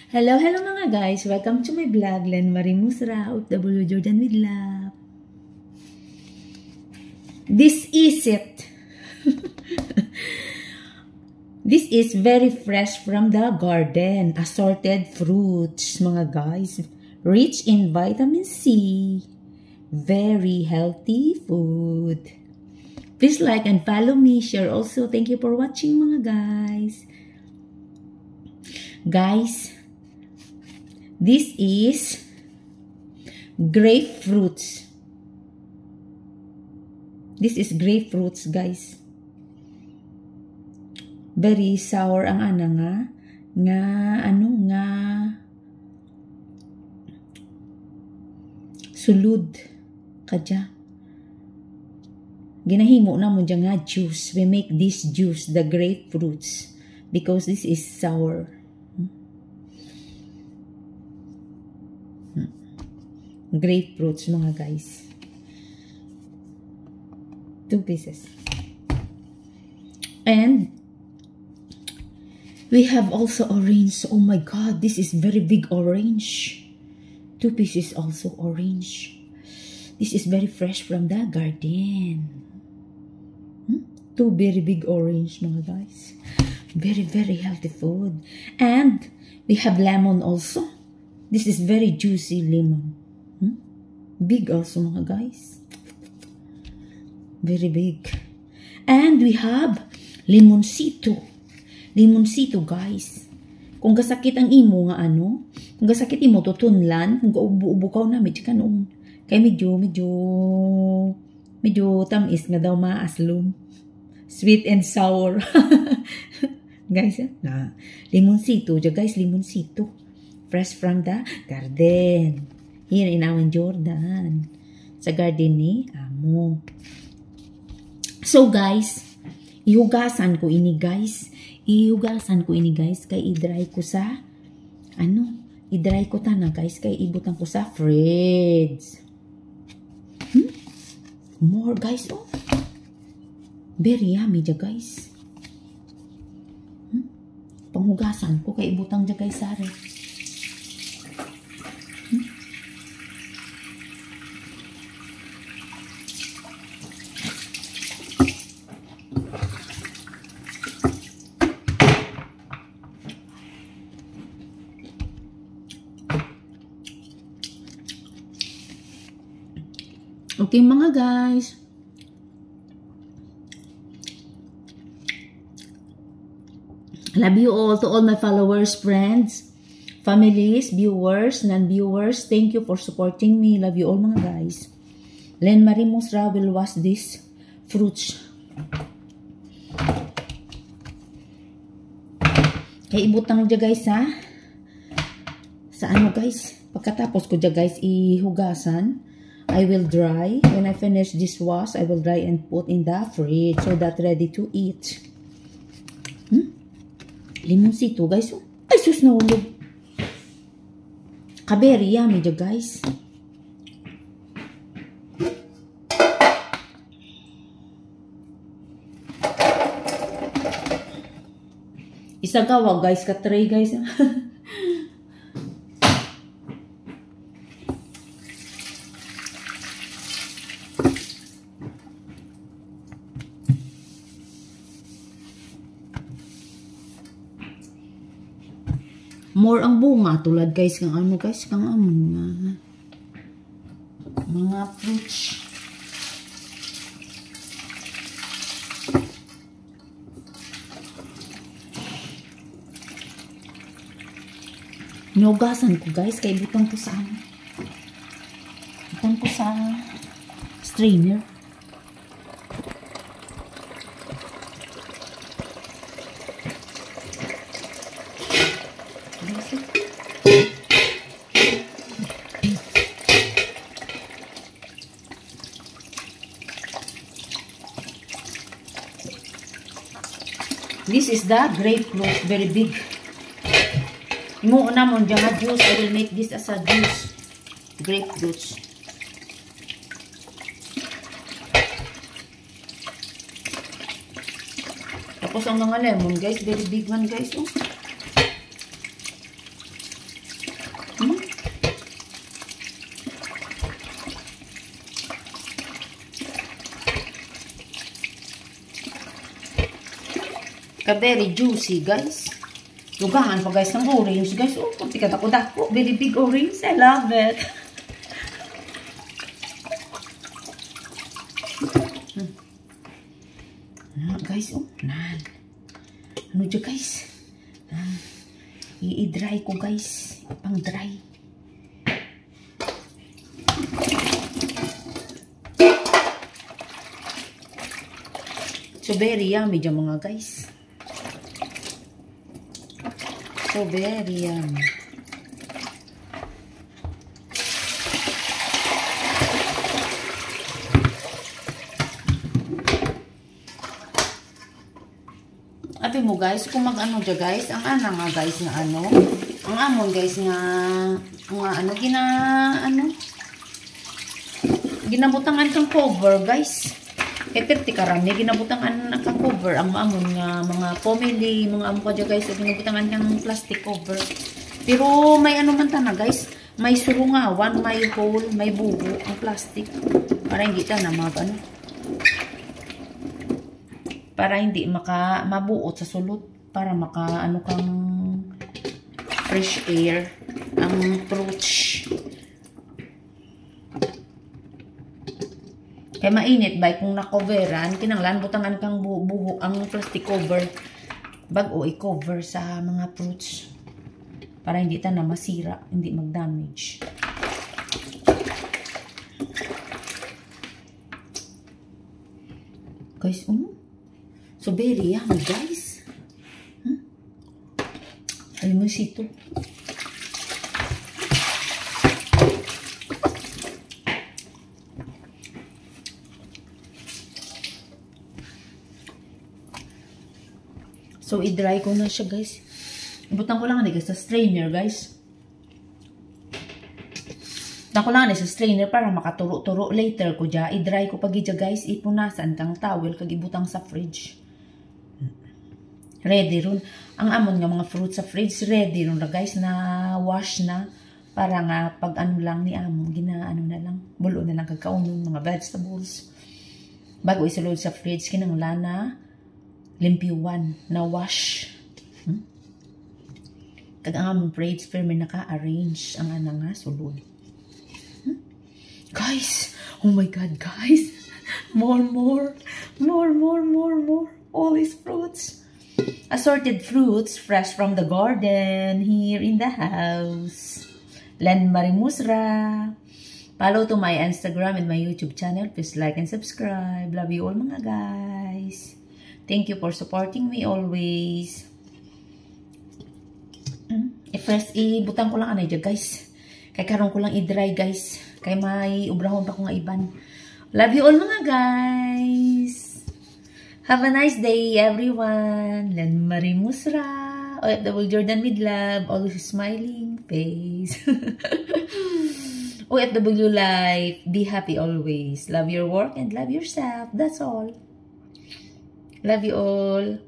Hello mga guys! Welcome to my vlog, Len Marie Musra, OFW Jordan with Love. This is it. This is very fresh from the garden. Assorted fruits, mga guys. Rich in vitamin C. Very healthy food. Please like and follow me. Share also. Thank you for watching, mga guys. Guys, this is grapefruits. This is grapefruits, guys. Very sour ang nga sulud kadya. Ginahimo na mo dyan nga juice. We make this juice, the grapefruits, because this is sour. Grapefruits, mga guys. 2 pieces. And we have also orange. Oh my god, this is very big orange. 2 pieces also orange. This is very fresh from the garden. 2 very big orange, mga guys. Very, very healthy food. And we have lemon also. This is very juicy lemon. Big also, mga guys. Very big. And we have limoncito. Limoncito, guys. Kung gasakit ang imo nga kung gasakit imo tutunlan, kung ubo-ubo na medyo kanon. Kaya medyo tamis nga daw maaslom. Sweet and sour. Guys, limoncito, guys, limoncito. Fresh from the garden. Here in our Jordan. Sa garden ni amo. So guys, ihugasan ko ini guys. Ihugasan ko ini guys. Kay i-dry ko sa, i-dry ko tana guys. Kay ibutan ko sa fridge. More guys, oh. Very yummy dyan guys. Panghugasan ko. Kay ibutang dyan guys sa rin. Okay mga guys. Love you all, to all my followers, friends, families, viewers, non-viewers. Thank you for supporting me. Love you all mga guys. Len Marie Musra will wash these fruits. Kaya ibutang dyan guys sa guys. Pagkatapos ko dyan guys ihugasan, I will dry. When I finish this wash, I will dry and put in the fridge so that ready to eat. Limoncito, guys. Ay, sus, nahulog. Very yummy dyan, guys. Isagawa, guys. Katray, guys. More ang bunga tulad guys kang guys kang mga fruits. Nugasan ko guys kay butang ko sa strainer. This is the grapefruit, very big. Muna mo dyan juice. I will make this as a juice. Grapefruits. Tapos ang mga lemon, guys. Very big one, guys. Oh. Very juicy, guys. Lugangan pa, guys, ng orange, guys. Oh, kunti ka dako-dako. Very big orange. I love it. Guys, oh, nan. Ano dyan, guys? I-dry ko, guys. Pang-dry. So, very yummy dyan, mga guys. So, very yummy. Abi mo, guys, kung mag-ano dyan, guys, ang ana nga, guys, nga ano, ang amon, guys, nga ano, ginabutangan kang cover, guys. E 30 karami, ginabutangan kang cover, ang amon nga, mga family, mga amon ka dyan, guys, ginabutangan kang plastic cover. Pero may ano man ta na, guys, may surungawan, may hole, may bubo, ang plastic, para hindi ta na ano, para hindi mabuot sa sulot, para ano kang fresh air ang fruits. Kaya mainit ba kung na-coveran, kinanglan butangan kang buho ang plastic cover bago i-cover sa mga fruits para hindi ta na masira, hindi mag-damage. Guys, so, very yummy, guys. Alam mo sito. So, i-dry ko na siya, guys. Ibutan ko lang guys, sa strainer, guys. Ako lang sa strainer para makaturo-turo later ko dya. I-dry ko pag dya, guys. Ipunasan kang towel kag ibutang sa fridge. Ready ron. Ang amon nga mga fruit sa fridge, ready ron na, guys, na wash na. Para nga pag ano lang ni amon, ginaano na lang. Bulo na lang kagkaunon mga vegetables. Bago isulod sa fridge, kinanglan na limpiwan na wash. Kag ang among fridge, pero may naka-arrange ang ana nga sulod. Guys, oh my god, guys. More. All these fruits. Assorted fruits fresh from the garden here in the house. Len Marimusra. Follow to my Instagram and my YouTube channel. Please like and subscribe. Love you all, mga guys. Thank you for supporting me always. First, ibutang ko lang anay dyan, guys. Kaya karon ko lang i-dry, guys. Kaya may ubrahon pa ko nga iban. Love you all, mga guys. Have a nice day, everyone. Len Marimusra. OFW Jordan with love. Always smiling face. OFW life. Be happy always. Love your work and love yourself. That's all. Love you all.